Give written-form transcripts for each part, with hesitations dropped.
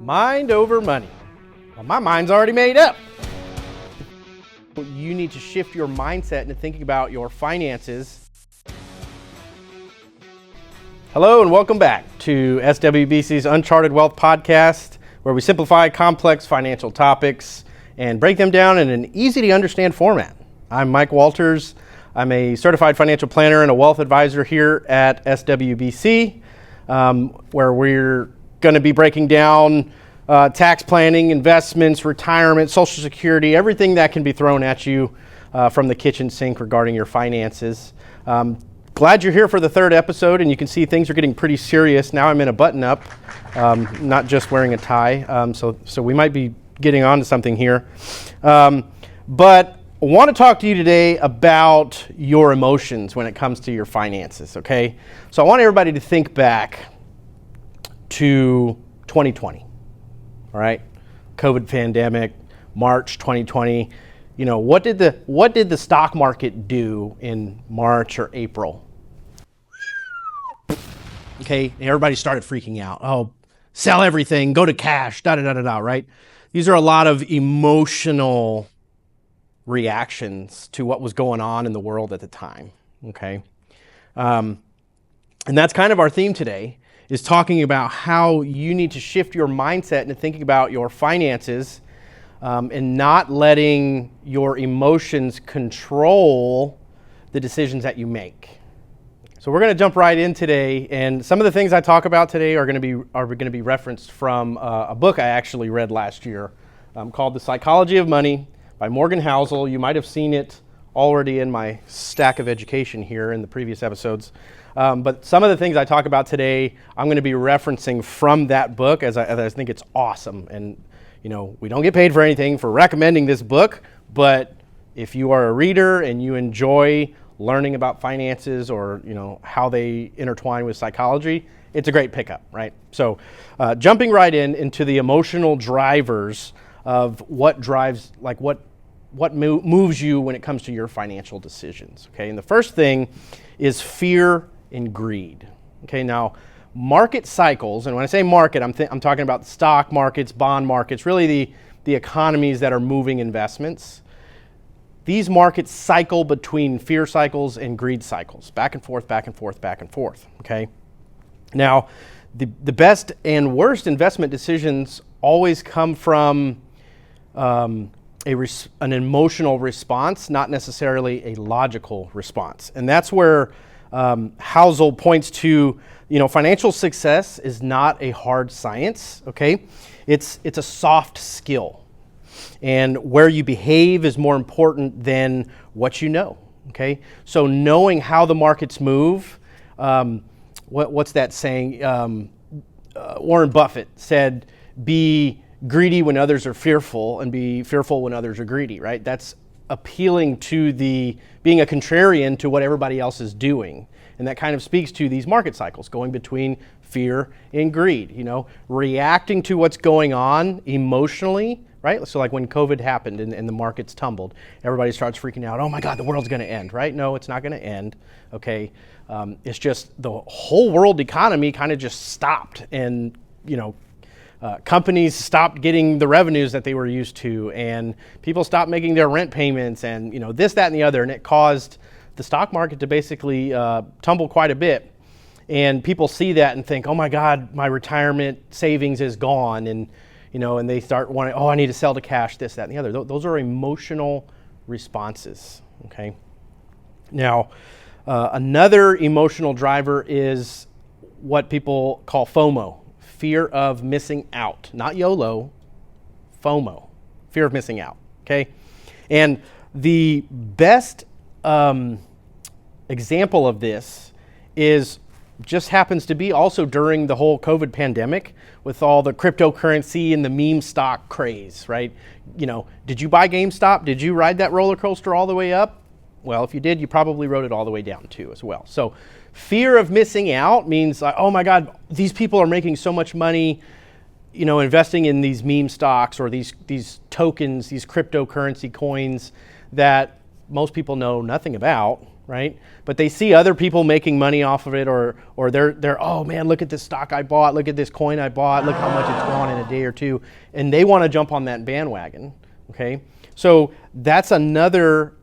Mind over money. Well, my mind's already made up. You need to shift your mindset into thinking about your finances. Hello and welcome back to SWBC's Uncharted Wealth podcast, where we simplify complex financial topics and break them down in an easy to understand format. I'm Mike Walters. I'm a certified financial planner and a wealth advisor here at SWBC, where we're going to be breaking down tax planning, investments, retirement, Social Security, everything that can be thrown at you from the kitchen sink regarding your finances. Glad you're here for the third episode, and you can see things are getting pretty serious. Now I'm in a button-up, not just wearing a tie, so we might be getting on to something here. But I want to talk to you today about your emotions when it comes to your finances, okay? So I want everybody to think back to 2020, all right? COVID pandemic, March 2020. You know, what did the stock market do in March or April? Okay, everybody started freaking out. Oh, sell everything, go to cash, da-da-da-da-da, right? These are a lot of emotional reactions to what was going on in the world at the time, okay? And that's kind of our theme today, is talking about how you need to shift your mindset into thinking about your finances and not letting your emotions control the decisions that you make. So we're going to jump right in today, and some of the things I talk about today are going to be referenced from a book I actually read last year called The Psychology of Money by Morgan Housel. You might have seen it already in my stack of education here in the previous episodes. But some of the things I talk about today, I'm going to be referencing from that book as I think it's awesome. And, you know, we don't get paid for anything for recommending this book, but if you are a reader and you enjoy learning about finances or, you know, how they intertwine with psychology, it's a great pickup, right? So jumping right into the emotional drivers of what drives, like what moves you when it comes to your financial decisions, okay? And the first thing is fear and greed. Okay, now market cycles, and when I say market, I'm talking about stock markets, bond markets, really the economies that are moving investments. These markets cycle between fear cycles and greed cycles, back and forth, back and forth, back and forth, okay? Now, the best and worst investment decisions always come from an emotional response, not necessarily a logical response. And that's where Housel points to, you know, financial success is not a hard science, okay? It's a soft skill. And where you behave is more important than what you know, okay? So knowing how the markets move, what's that saying? Warren Buffett said, be greedy when others are fearful and be fearful when others are greedy, right? That's appealing to being a contrarian to what everybody else is doing. And that kind of speaks to these market cycles going between fear and greed, you know, reacting to what's going on emotionally, right? So like when COVID happened and the markets tumbled, everybody starts freaking out. Oh my God, the world's going to end, right? No, it's not going to end, okay? It's just the whole world economy kind of just stopped, and, you know, companies stopped getting the revenues that they were used to, and people stopped making their rent payments, and, you know, this, that, and the other, and it caused the stock market to basically tumble quite a bit. And people see that and think, oh my God, my retirement savings is gone, and, you know, and they start wanting, oh, I need to sell to cash, this, that, and the other. Those are emotional responses, okay? Now, another emotional driver is what people call FOMO. Fear of missing out, not YOLO, FOMO, fear of missing out, okay? And the best example of this just happens to be also during the whole COVID pandemic with all the cryptocurrency and the meme stock craze, right? You know, did you buy GameStop? Did you ride that roller coaster all the way up? Well, if you did, you probably rode it all the way down too as well. So fear of missing out means, like, oh my God, these people are making so much money, you know, investing in these meme stocks or these tokens, these cryptocurrency coins that most people know nothing about. right? But they see other people making money off of it, or they're oh man, look at this stock I bought, look at this coin I bought, look how much it's gone in a day or two, and they want to jump on that bandwagon. Okay, so that's another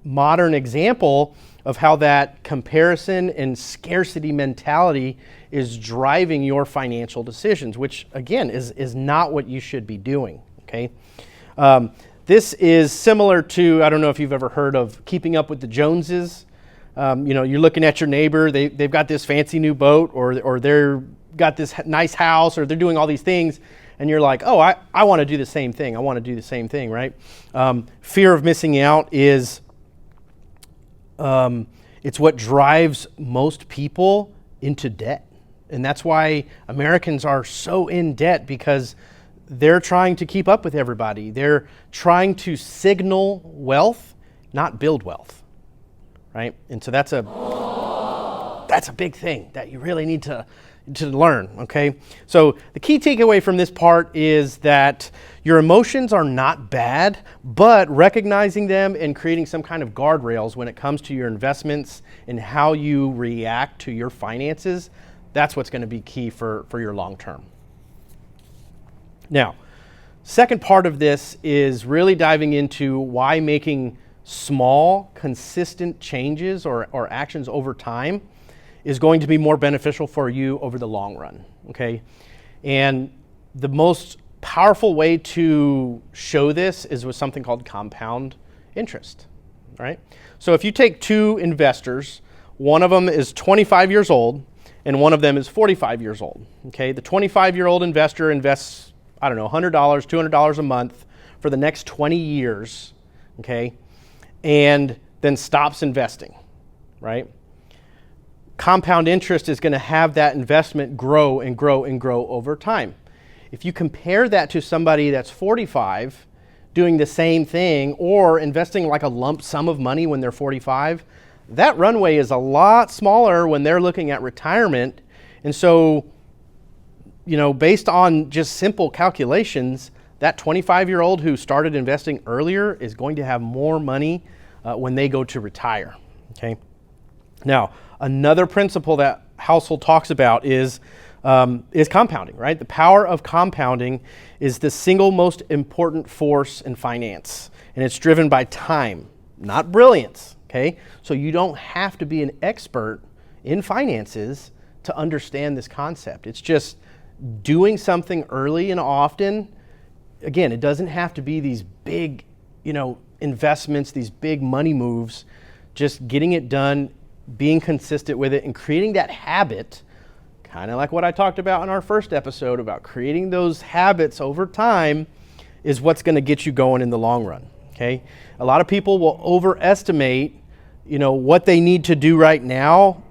modern example of how that comparison and scarcity mentality is driving your financial decisions, which again is not what you should be doing. Okay. This is similar to, I don't know if you've ever heard of Keeping Up with the Joneses. You're looking at your neighbor, they've got this fancy new boat, or they're got this nice house, or they're doing all these things, and you're like, oh, I want to do the same thing. I want to do the same thing, right? Fear of missing out is, it's what drives most people into debt. And that's why Americans are so in debt, because they're trying to keep up with everybody. They're trying to signal wealth, not build wealth, right? And so that's a big thing that you really need to learn, okay? So the key takeaway from this part is that your emotions are not bad, but recognizing them and creating some kind of guardrails when it comes to your investments and how you react to your finances, that's what's going to be key for your long term. Now, second part of this is really diving into why making small, consistent changes or actions over time is going to be more beneficial for you over the long run, okay? And the most powerful way to show this is with something called compound interest, right? So if you take two investors, one of them is 25 years old and one of them is 45 years old, okay? The 25-year-old investor invests, I don't know, $100, $200 a month for the next 20 years, okay? And then stops investing, right? Compound interest is going to have that investment grow and grow and grow over time. If you compare that to somebody that's 45 doing the same thing or investing like a lump sum of money when they're 45, that runway is a lot smaller when they're looking at retirement. And so, based on just simple calculations, that 25-year-old who started investing earlier is going to have more money when they go to retire, okay? Now, another principle that Household talks about is compounding, right? The power of compounding is the single most important force in finance, and it's driven by time, not brilliance, okay? So you don't have to be an expert in finances to understand this concept. It's just doing something early and often. Again, it doesn't have to be these big, investments, these big money moves. Just getting it done, being consistent with it, and creating that habit, kind of like what I talked about in our first episode about creating those habits over time, is what's going to get you going in the long run, okay? A lot of people will overestimate, what they need to do right now,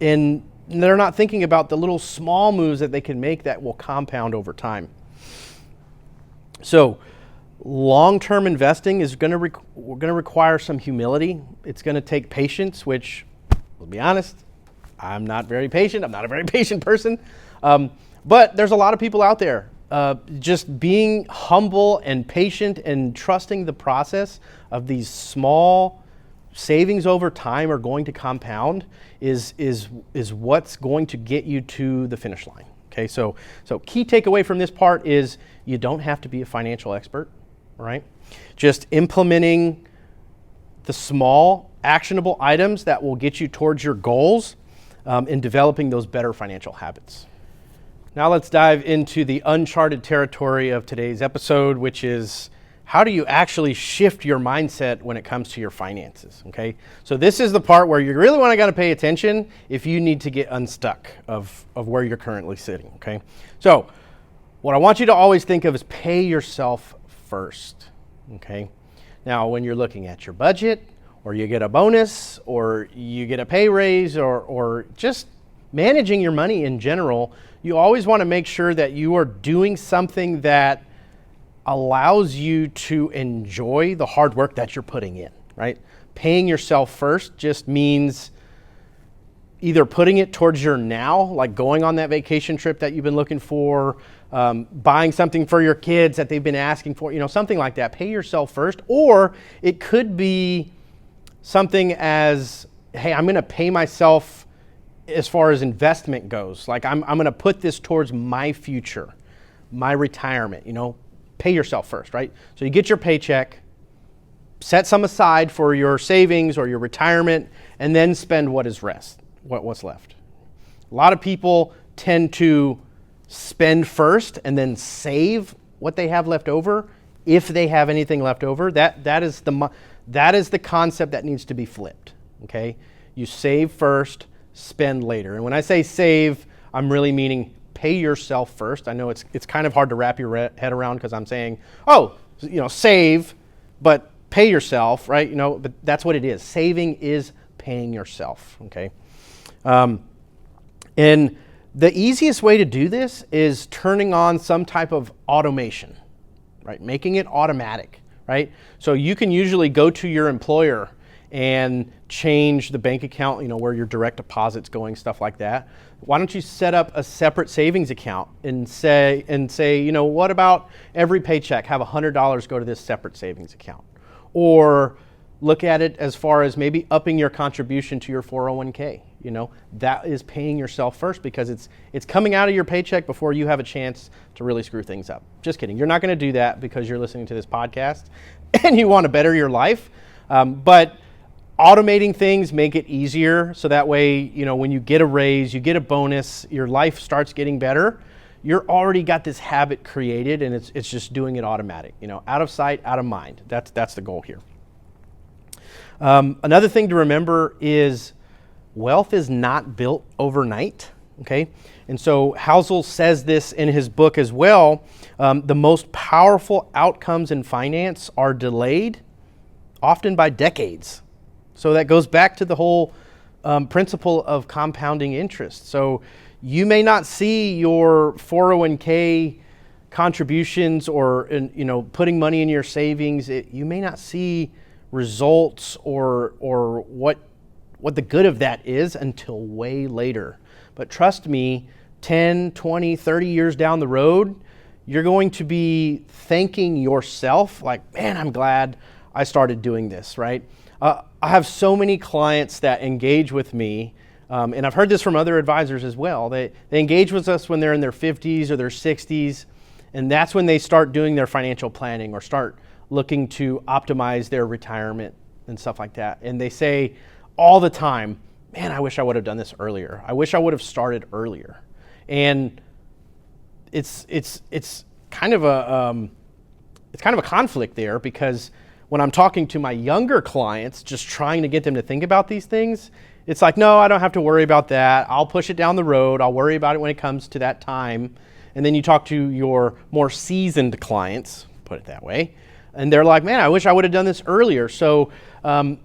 and they're not thinking about the little small moves that they can make that will compound over time. So long-term investing is going to require some humility. It's going to take patience, which, we'll be honest, I'm not very patient. I'm not a very patient person. But there's a lot of people out there. Just being humble and patient and trusting the process of these small savings over time are going to compound is what's going to get you to the finish line. Okay, so key takeaway from this part is you don't have to be a financial expert, right? Just implementing the small actionable items that will get you towards your goals in developing those better financial habits. Now let's dive into the uncharted territory of today's episode, which is how do you actually shift your mindset when it comes to your finances, okay? So this is the part where you really want to pay attention if you need to get unstuck of where you're currently sitting, okay? So what I want you to always think of is pay yourself first, okay? Now, when you're looking at your budget, or you get a bonus, or you get a pay raise, or just managing your money in general, you always want to make sure that you are doing something that allows you to enjoy the hard work that you're putting in, right? Paying yourself first just means either putting it towards your now, like going on that vacation trip that you've been looking for, buying something for your kids that they've been asking for, something like that. Pay yourself first. Or it could be something as hey, I'm going to pay myself as far as investment goes. Like I'm going to put this towards my future, my retirement, pay yourself first, right? So you get your paycheck, set some aside for your savings or your retirement, and then spend what's left. A lot of people tend to spend first and then save what they have left over, if they have anything left over. That is the concept that needs to be flipped. Okay, you save first, spend later. And when I say save, I'm really meaning pay yourself first. I know it's kind of hard to wrap your head around because I'm saying, save, but pay yourself, right? But that's what it is. Saving is paying yourself. Okay, and the easiest way to do this is turning on some type of automation, right? Making it automatic, right? So you can usually go to your employer and change the bank account, where your direct deposit's going, stuff like that. Why don't you set up a separate savings account and say, what about every paycheck, have $100 go to this separate savings account? Or look at it as far as maybe upping your contribution to your 401k. That is paying yourself first because it's coming out of your paycheck before you have a chance to really screw things up. Just kidding. You're not going to do that because you're listening to this podcast and you want to better your life. But automating things make it easier. So that way, when you get a raise, you get a bonus, your life starts getting better. You're already got this habit created and it's just doing it automatic. Out of sight, out of mind. That's the goal here. Another thing to remember is wealth is not built overnight, okay? And so Housel says this in his book as well. The most powerful outcomes in finance are delayed, often by decades. So that goes back to the whole principle of compounding interest. So you may not see your 401k contributions or putting money in your savings. You may not see results or what the good of that is until way later. But trust me, 10, 20, 30 years down the road, you're going to be thanking yourself like, man, I'm glad I started doing this, right? I have so many clients that engage with me, and I've heard this from other advisors as well. They engage with us when they're in their 50s or their 60s, and that's when they start doing their financial planning or start looking to optimize their retirement and stuff like that. And they say all the time, man, I wish I would have done this earlier. I wish I would have started earlier. And it's kind of a conflict there, because when I'm talking to my younger clients, just trying to get them to think about these things, it's like, no, I don't have to worry about that. I'll push it down the road. I'll worry about it when it comes to that time. And then you talk to your more seasoned clients, put it that way, and they're like, man, I wish I would have done this earlier. So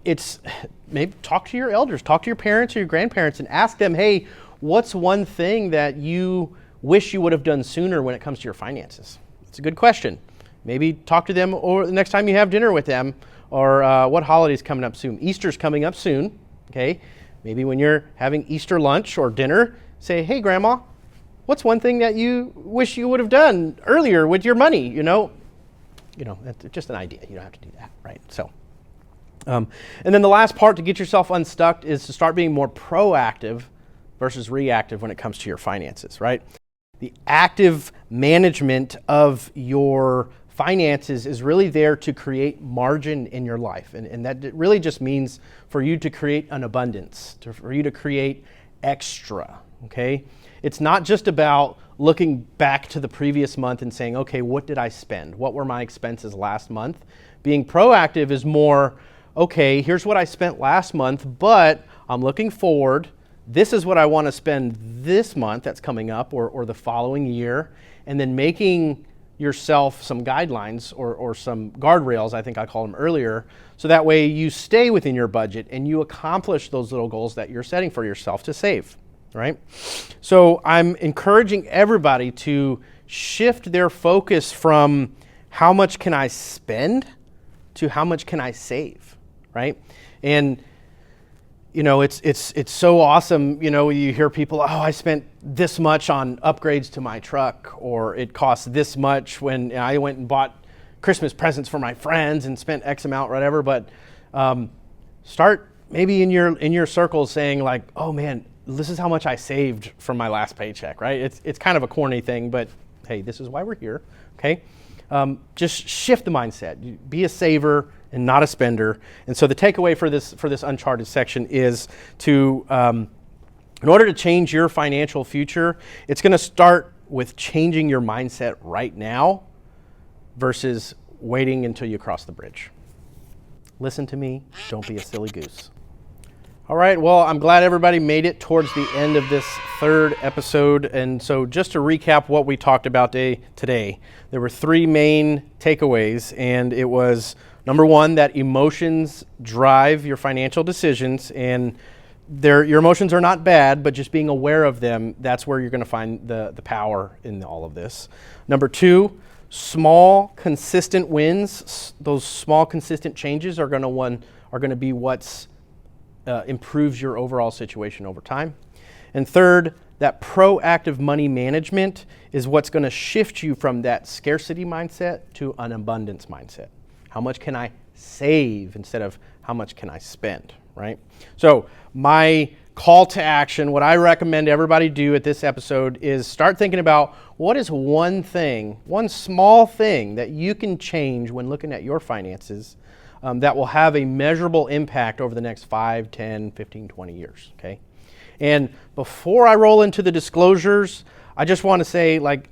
it's maybe talk to your elders, talk to your parents or your grandparents and ask them, hey, what's one thing that you wish you would have done sooner when it comes to your finances? It's a good question. Maybe talk to them or the next time you have dinner with them, or what holiday's coming up soon. Easter's coming up soon, okay? Maybe when you're having Easter lunch or dinner, say, hey, Grandma, what's one thing that you wish you would have done earlier with your money, that's just an idea. You don't have to do that, right? So, and then the last part to get yourself unstuck is to start being more proactive versus reactive when it comes to your finances, right? The active management of your finances is really there to create margin in your life. And that really just means for you to create an abundance, for you to create extra, okay? It's not just about looking back to the previous month and saying, okay, what did I spend? What were my expenses last month? Being proactive is more, okay, here's what I spent last month, but I'm looking forward. This is what I want to spend this month that's coming up or the following year, and then making yourself some guidelines or some guardrails, I think I called them earlier, so that way you stay within your budget and you accomplish those little goals that you're setting for yourself to save, right? So I'm encouraging everybody to shift their focus from how much can I spend to how much can I save, right? And it's so awesome. You hear people, oh, I spent this much on upgrades to my truck, or it cost this much when I went and bought Christmas presents for my friends and spent X amount, whatever. But start maybe in your circles saying like, oh man, this is how much I saved from my last paycheck, right? It's kind of a corny thing, but hey, this is why we're here, okay? Just shift the mindset. Be a saver and not a spender. And so the takeaway for this Uncharted section is to, in order to change your financial future, it's going to start with changing your mindset right now versus waiting until you cross the bridge. Listen to me. Don't be a silly goose. All right, well, I'm glad everybody made it towards the end of this third episode. And so just to recap what we talked about today, there were three main takeaways. And it was, number one, that emotions drive your financial decisions. And your emotions are not bad, but just being aware of them, that's where you're going to find the power in all of this. Number two, small, consistent wins, those small, consistent changes are going to be what's improves your overall situation over time. And third, that proactive money management is what's going to shift you from that scarcity mindset to an abundance mindset. How much can I save instead of how much can I spend, right? So my call to action, what I recommend everybody do at this episode is start thinking about what is one thing, one small thing that you can change when looking at your finances that will have a measurable impact over the next 5, 10, 15, 20 years, okay? And before I roll into the disclosures, I just want to say, like,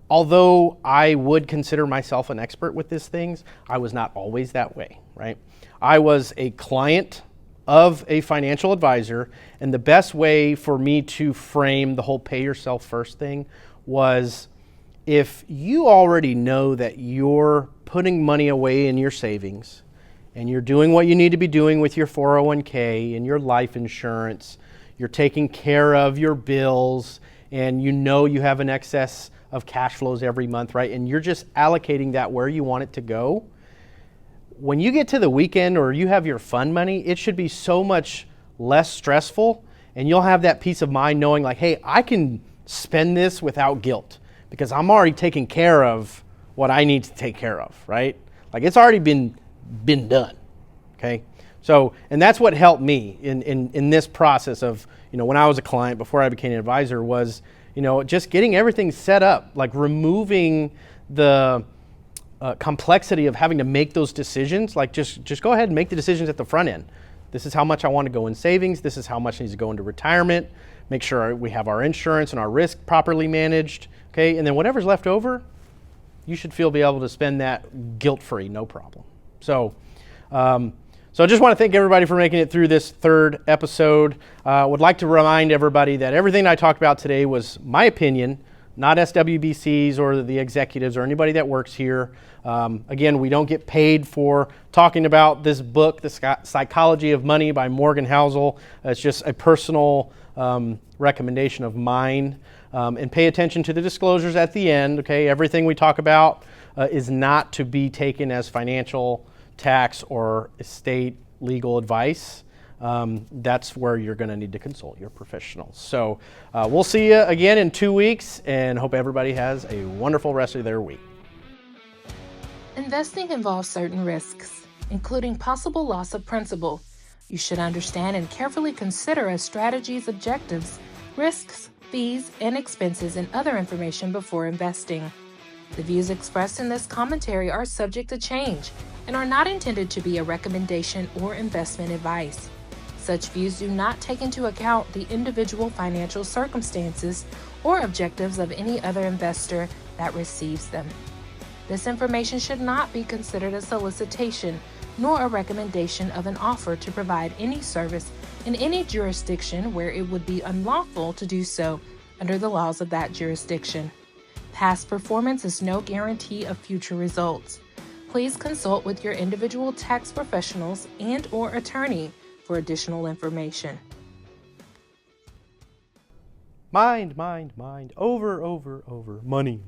although I would consider myself an expert with these things, I was not always that way, right? I was a client of a financial advisor, and the best way for me to frame the whole pay yourself first thing was, if you already know that you're putting money away in your savings and you're doing what you need to be doing with your 401k and your life insurance, you're taking care of your bills, and you know you have an excess of cash flows every month, right? And you're just allocating that where you want it to go. When you get to the weekend or you have your fun money, it should be so much less stressful, and you'll have that peace of mind knowing like, hey, I can spend this without guilt because I'm already taking care of what I need to take care of, right? Like, it's already been done, okay? So, and that's what helped me in this process of, when I was a client before I became an advisor was, just getting everything set up, like removing the complexity of having to make those decisions. Like, just go ahead and make the decisions at the front end. This is how much I want to go in savings. This is how much needs to go into retirement. Make sure we have our insurance and our risk properly managed, okay? And then whatever's left over, you should be able to spend that guilt-free, no problem. So I just want to thank everybody for making it through this third episode. Would like to remind everybody that everything I talked about today was my opinion, not SWBC's or the executives or anybody that works here. Again, we don't get paid for talking about this book, The Psychology of Money by Morgan Housel. It's just a personal recommendation of mine. And pay attention to the disclosures at the end, okay? Everything we talk about is not to be taken as financial, tax, or estate legal advice. That's where you're going to need to consult your professionals. So we'll see you again in 2 weeks, and hope everybody has a wonderful rest of their week. Investing involves certain risks, including possible loss of principal. You should understand and carefully consider a strategy's objectives, risks, fees, and expenses, and other information before investing. The views expressed in this commentary are subject to change and are not intended to be a recommendation or investment advice. Such views do not take into account the individual financial circumstances or objectives of any other investor that receives them. This information should not be considered a solicitation nor a recommendation of an offer to provide any service in any jurisdiction where it would be unlawful to do so under the laws of that jurisdiction. Past performance is no guarantee of future results. Please consult with your individual tax professionals and/or attorney for additional information. Mind. Over. Money.